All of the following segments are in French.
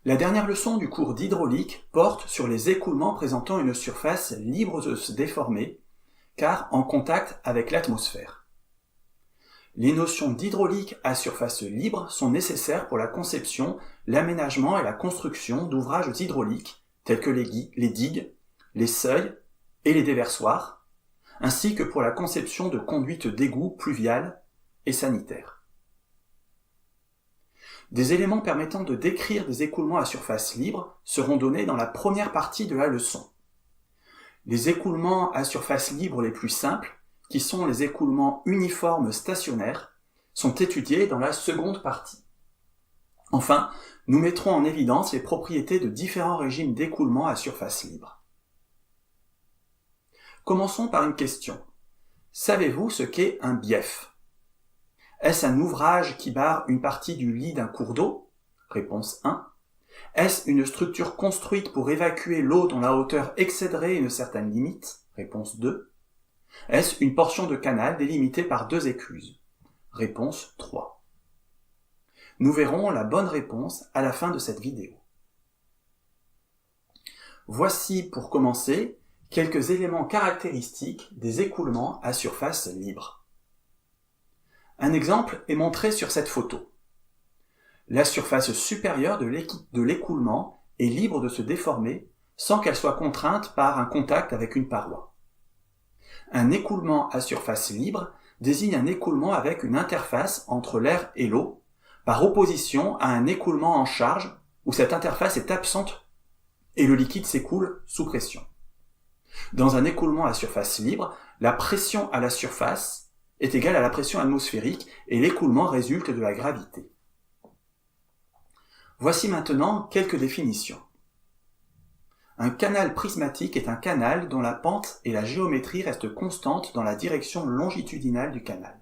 La dernière leçon du cours d'hydraulique porte sur les écoulements présentant une surface libre de se déformer, car en contact avec l'atmosphère. Les notions d'hydraulique à surface libre sont nécessaires pour la conception, l'aménagement et la construction d'ouvrages hydrauliques tels que les digues, les seuils et les déversoirs, ainsi que pour la conception de conduites d'égouts pluviales et sanitaires. Des éléments permettant de décrire des écoulements à surface libre seront donnés dans la première partie de la leçon. Les écoulements à surface libre les plus simples, qui sont les écoulements uniformes stationnaires, sont étudiés dans la seconde partie. Enfin, nous mettrons en évidence les propriétés de différents régimes d'écoulement à surface libre. Commençons par une question. Savez-vous ce qu'est un bief ? Est-ce un ouvrage qui barre une partie du lit d'un cours d'eau ? Réponse 1. Est-ce une structure construite pour évacuer l'eau dont la hauteur excéderait une certaine limite ? Réponse 2. Est-ce une portion de canal délimitée par 2 écluses ? Réponse 3. Nous verrons la bonne réponse à la fin de cette vidéo. Voici, pour commencer, quelques éléments caractéristiques des écoulements à surface libre. Un exemple est montré sur cette photo. La surface supérieure de l'écoulement est libre de se déformer sans qu'elle soit contrainte par un contact avec une paroi. Un écoulement à surface libre désigne un écoulement avec une interface entre l'air et l'eau, par opposition à un écoulement en charge où cette interface est absente et le liquide s'écoule sous pression. Dans un écoulement à surface libre, la pression à la surface est égale à la pression atmosphérique et l'écoulement résulte de la gravité. Voici maintenant quelques définitions. Un canal prismatique est un canal dont la pente et la géométrie restent constantes dans la direction longitudinale du canal.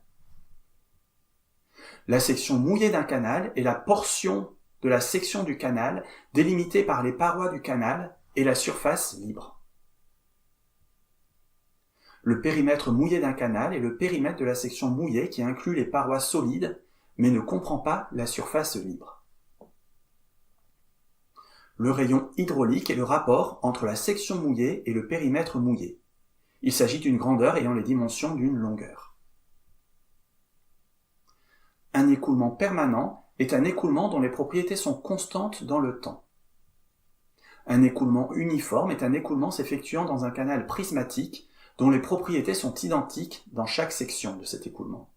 La section mouillée d'un canal est la portion de la section du canal délimitée par les parois du canal et la surface libre. Le périmètre mouillé d'un canal est le périmètre de la section mouillée qui inclut les parois solides, mais ne comprend pas la surface libre. Le rayon hydraulique est le rapport entre la section mouillée et le périmètre mouillé. Il s'agit d'une grandeur ayant les dimensions d'une longueur. Un écoulement permanent est un écoulement dont les propriétés sont constantes dans le temps. Un écoulement uniforme est un écoulement s'effectuant dans un canal prismatique dont les propriétés sont identiques dans chaque section de cet écoulement.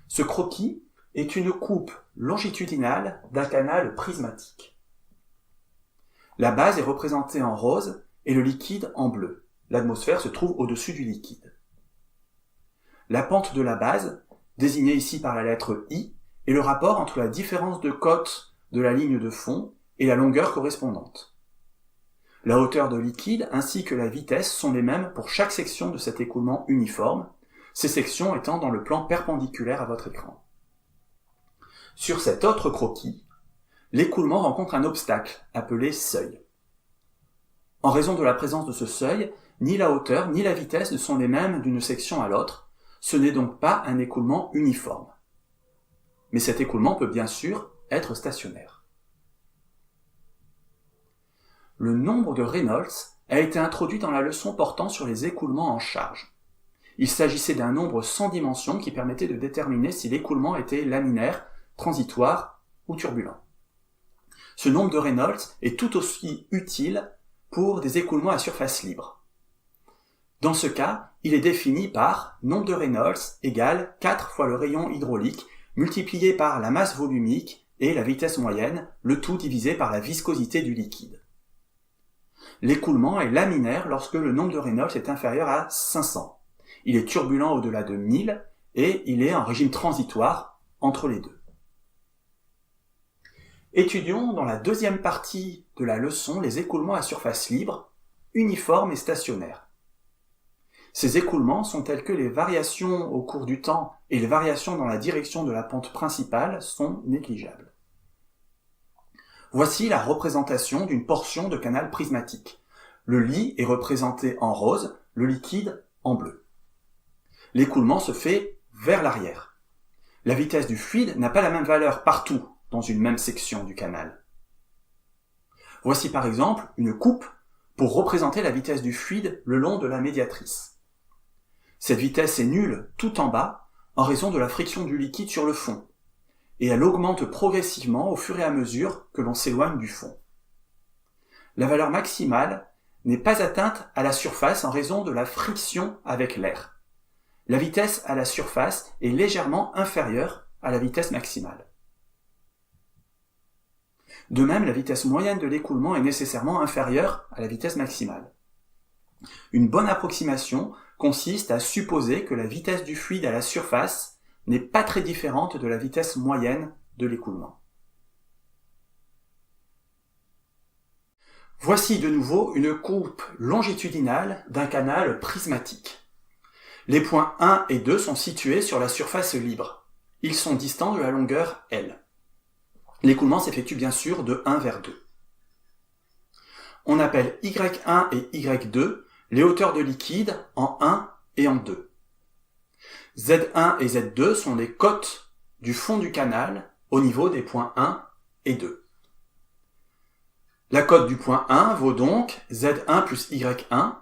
Ce croquis est une coupe longitudinale d'un canal prismatique. La base est représentée en rose et le liquide en bleu. L'atmosphère se trouve au-dessus du liquide. La pente de la base, désignée ici par la lettre I, est le rapport entre la différence de cote de la ligne de fond et la longueur correspondante. La hauteur de liquide ainsi que la vitesse sont les mêmes pour chaque section de cet écoulement uniforme, ces sections étant dans le plan perpendiculaire à votre écran. Sur cet autre croquis, l'écoulement rencontre un obstacle appelé seuil. En raison de la présence de ce seuil, ni la hauteur ni la vitesse ne sont les mêmes d'une section à l'autre, ce n'est donc pas un écoulement uniforme. Mais cet écoulement peut bien sûr être stationnaire. Le nombre de Reynolds a été introduit dans la leçon portant sur les écoulements en charge. Il s'agissait d'un nombre sans dimension qui permettait de déterminer si l'écoulement était laminaire, transitoire ou turbulent. Ce nombre de Reynolds est tout aussi utile pour des écoulements à surface libre. Dans ce cas, il est défini par nombre de Reynolds égale 4 fois le rayon hydraulique multiplié par la masse volumique et la vitesse moyenne, le tout divisé par la viscosité du liquide. L'écoulement est laminaire lorsque le nombre de Reynolds est inférieur à 500. Il est turbulent au-delà de 1000 et il est en régime transitoire entre les deux. Étudions dans la deuxième partie de la leçon les écoulements à surface libre, uniformes et stationnaires. Ces écoulements sont tels que les variations au cours du temps et les variations dans la direction de la pente principale sont négligeables. Voici la représentation d'une portion de canal prismatique. Le lit est représenté en rose, le liquide en bleu. L'écoulement se fait vers l'arrière. La vitesse du fluide n'a pas la même valeur partout, dans une même section du canal. Voici par exemple une coupe pour représenter la vitesse du fluide le long de la médiatrice. Cette vitesse est nulle tout en bas en raison de la friction du liquide sur le fond, et elle augmente progressivement au fur et à mesure que l'on s'éloigne du fond. La valeur maximale n'est pas atteinte à la surface en raison de la friction avec l'air. La vitesse à la surface est légèrement inférieure à la vitesse maximale. De même, la vitesse moyenne de l'écoulement est nécessairement inférieure à la vitesse maximale. Une bonne approximation consiste à supposer que la vitesse du fluide à la surface n'est pas très différente de la vitesse moyenne de l'écoulement. Voici de nouveau une coupe longitudinale d'un canal prismatique. Les points 1 et 2 sont situés sur la surface libre. Ils sont distants de la longueur L. L'écoulement s'effectue bien sûr de 1 vers 2. On appelle Y1 et Y2 les hauteurs de liquide en 1 et en 2. Z1 et Z2 sont les cotes du fond du canal au niveau des points 1 et 2. La cote du point 1 vaut donc Z1 plus Y1,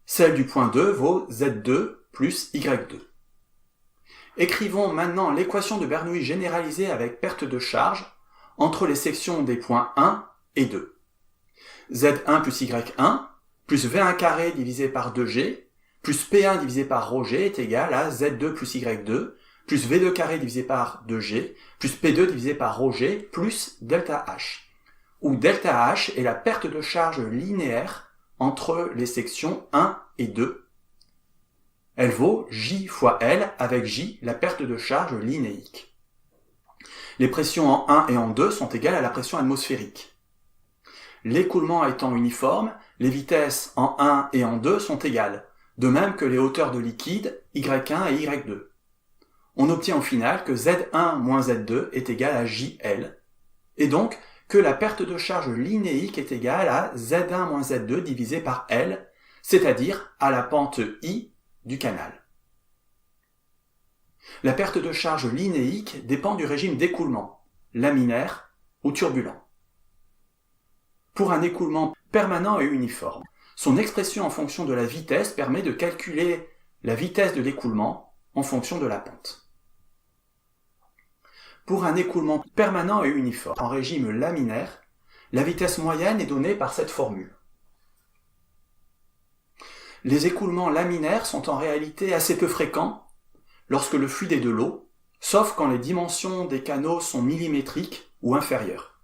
celle du point 2 vaut Z2 plus Y2. Écrivons maintenant l'équation de Bernoulli généralisée avec perte de charge entre les sections des points 1 et 2. Z1 plus Y1 plus V1 carré divisé par 2G plus P1 divisé par ρG est égal à Z2 plus Y2 plus V2 carré divisé par 2G plus P2 divisé par ρG plus delta H, où delta H est la perte de charge linéaire entre les sections 1 et 2. Elle vaut J fois L avec J, la perte de charge linéique. Les pressions en 1 et en 2 sont égales à la pression atmosphérique. L'écoulement étant uniforme, les vitesses en 1 et en 2 sont égales, de même que les hauteurs de liquide Y1 et Y2. On obtient au final que Z1 moins Z2 est égal à JL, et donc que la perte de charge linéique est égale à Z1 moins Z2 divisé par L, c'est-à-dire à la pente I du canal. La perte de charge linéique dépend du régime d'écoulement, laminaire ou turbulent. Pour un écoulement permanent et uniforme, son expression en fonction de la vitesse permet de calculer la vitesse de l'écoulement en fonction de la pente. Pour un écoulement permanent et uniforme en régime laminaire, la vitesse moyenne est donnée par cette formule. Les écoulements laminaires sont en réalité assez peu fréquents lorsque le fluide est de l'eau, sauf quand les dimensions des canaux sont millimétriques ou inférieures.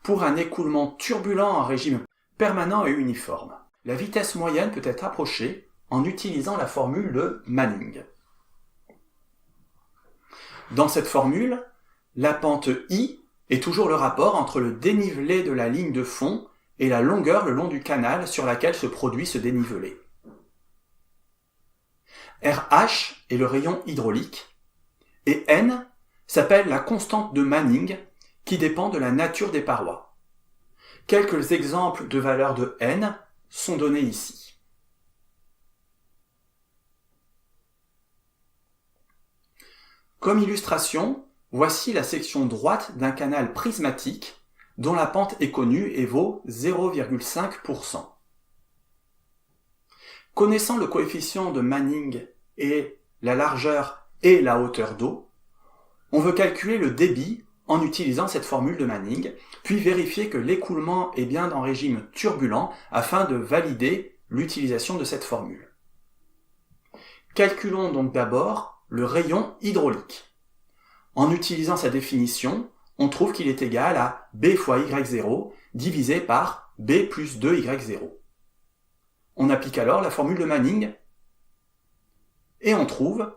Pour un écoulement turbulent en régime permanent et uniforme, la vitesse moyenne peut être approchée en utilisant la formule de Manning. Dans cette formule, la pente I est toujours le rapport entre le dénivelé de la ligne de fond et la longueur le long du canal sur laquelle se produit ce dénivelé. RH est le rayon hydraulique et N s'appelle la constante de Manning qui dépend de la nature des parois. Quelques exemples de valeurs de N sont donnés ici. Comme illustration, voici la section droite d'un canal prismatique dont la pente est connue et vaut 0,5%. Connaissant le coefficient de Manning et la largeur et la hauteur d'eau, on veut calculer le débit en utilisant cette formule de Manning, puis vérifier que l'écoulement est bien en régime turbulent afin de valider l'utilisation de cette formule. Calculons donc d'abord le rayon hydraulique. En utilisant sa définition, on trouve qu'il est égal à B fois Y0 divisé par B plus 2Y0. On applique alors la formule de Manning et on trouve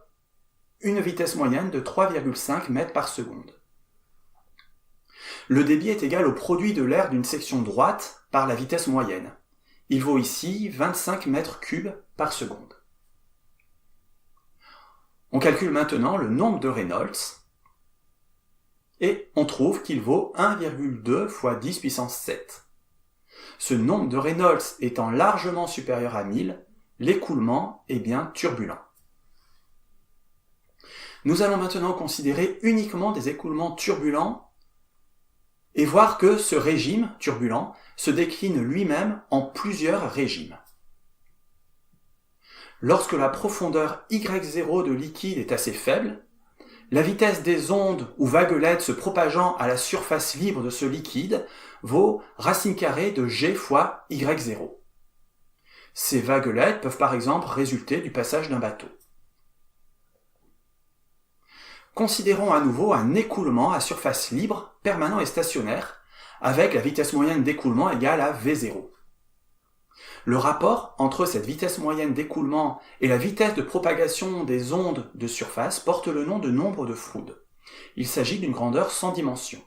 une vitesse moyenne de 3,5 mètres par seconde. Le débit est égal au produit de l'air d'une section droite par la vitesse moyenne. Il vaut ici 25 mètres cubes par seconde. On calcule maintenant le nombre de Reynolds et on trouve qu'il vaut 1,2 fois 10 puissance 7. Ce nombre de Reynolds étant largement supérieur à 1000, l'écoulement est bien turbulent. Nous allons maintenant considérer uniquement des écoulements turbulents et voir que ce régime turbulent se décline lui-même en plusieurs régimes. Lorsque la profondeur y0 de liquide est assez faible, la vitesse des ondes ou vaguelettes se propageant à la surface libre de ce liquide vaut racine carrée de g fois y0. Ces vaguelettes peuvent par exemple résulter du passage d'un bateau. Considérons à nouveau un écoulement à surface libre, permanent et stationnaire, avec la vitesse moyenne d'écoulement égale à V0. Le rapport entre cette vitesse moyenne d'écoulement et la vitesse de propagation des ondes de surface porte le nom de nombre de Froude. Il s'agit d'une grandeur sans dimension.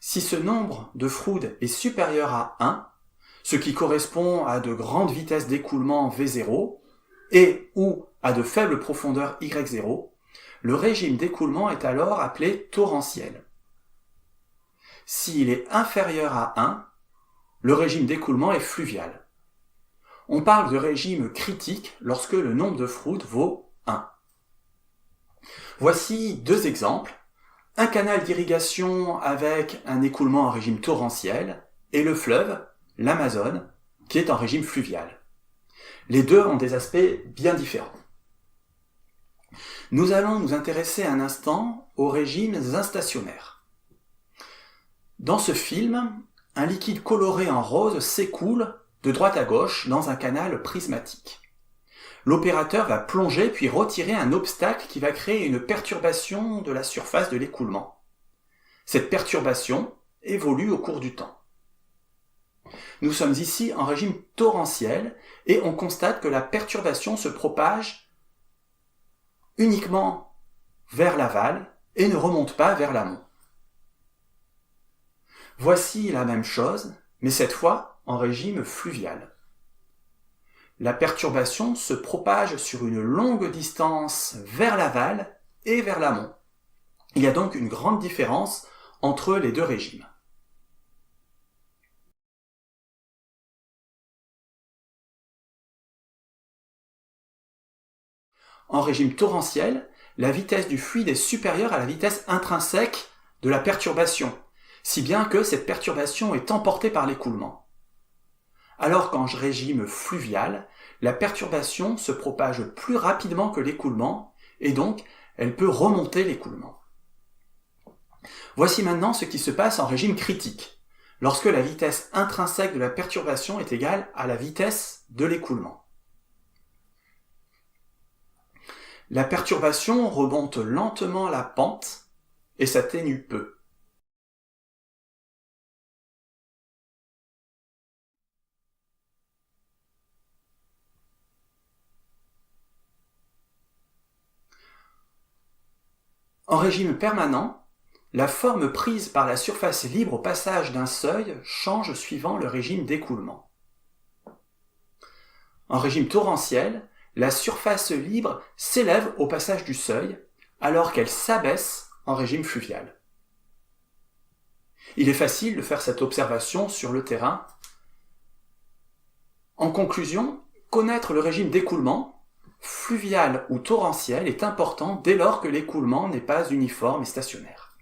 Si ce nombre de Froude est supérieur à 1, ce qui correspond à de grandes vitesses d'écoulement V0 et ou à de faibles profondeurs Y0, le régime d'écoulement est alors appelé torrentiel. S'il est inférieur à 1, le régime d'écoulement est fluvial. On parle de régime critique lorsque le nombre de Froude vaut 1. Voici deux exemples. Un canal d'irrigation avec un écoulement en régime torrentiel et le fleuve, l'Amazone, qui est en régime fluvial. Les deux ont des aspects bien différents. Nous allons nous intéresser un instant aux régimes instationnaires. Dans ce film, un liquide coloré en rose s'écoule de droite à gauche dans un canal prismatique. L'opérateur va plonger puis retirer un obstacle qui va créer une perturbation de la surface de l'écoulement. Cette perturbation évolue au cours du temps. Nous sommes ici en régime torrentiel et on constate que la perturbation se propage uniquement vers l'aval et ne remonte pas vers l'amont. Voici la même chose, mais cette fois en régime fluvial. La perturbation se propage sur une longue distance vers l'aval et vers l'amont. Il y a donc une grande différence entre les deux régimes. En régime torrentiel, la vitesse du fluide est supérieure à la vitesse intrinsèque de la perturbation, si bien que cette perturbation est emportée par l'écoulement. Alors qu'en régime fluvial, la perturbation se propage plus rapidement que l'écoulement, et donc elle peut remonter l'écoulement. Voici maintenant ce qui se passe en régime critique, lorsque la vitesse intrinsèque de la perturbation est égale à la vitesse de l'écoulement. La perturbation remonte lentement la pente et s'atténue peu. En régime permanent, la forme prise par la surface libre au passage d'un seuil change suivant le régime d'écoulement. En régime torrentiel, la surface libre s'élève au passage du seuil, alors qu'elle s'abaisse en régime fluvial. Il est facile de faire cette observation sur le terrain. En conclusion, connaître le régime d'écoulement, fluvial ou torrentiel, est important dès lors que l'écoulement n'est pas uniforme et stationnaire.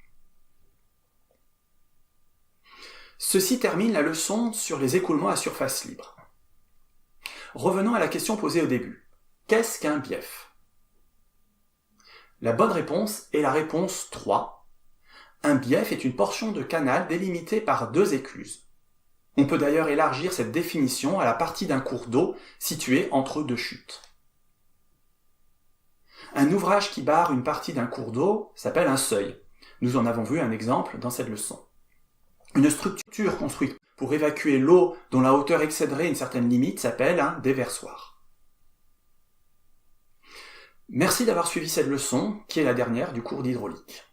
Ceci termine la leçon sur les écoulements à surface libre. Revenons à la question posée au début. Qu'est-ce qu'un bief? La bonne réponse est la réponse 3. Un bief est une portion de canal délimitée par deux écluses. On peut d'ailleurs élargir cette définition à la partie d'un cours d'eau situé entre deux chutes. Un ouvrage qui barre une partie d'un cours d'eau s'appelle un seuil. Nous en avons vu un exemple dans cette leçon. Une structure construite pour évacuer l'eau dont la hauteur excéderait une certaine limite s'appelle un déversoir. Merci d'avoir suivi cette leçon, qui est la dernière du cours d'hydraulique.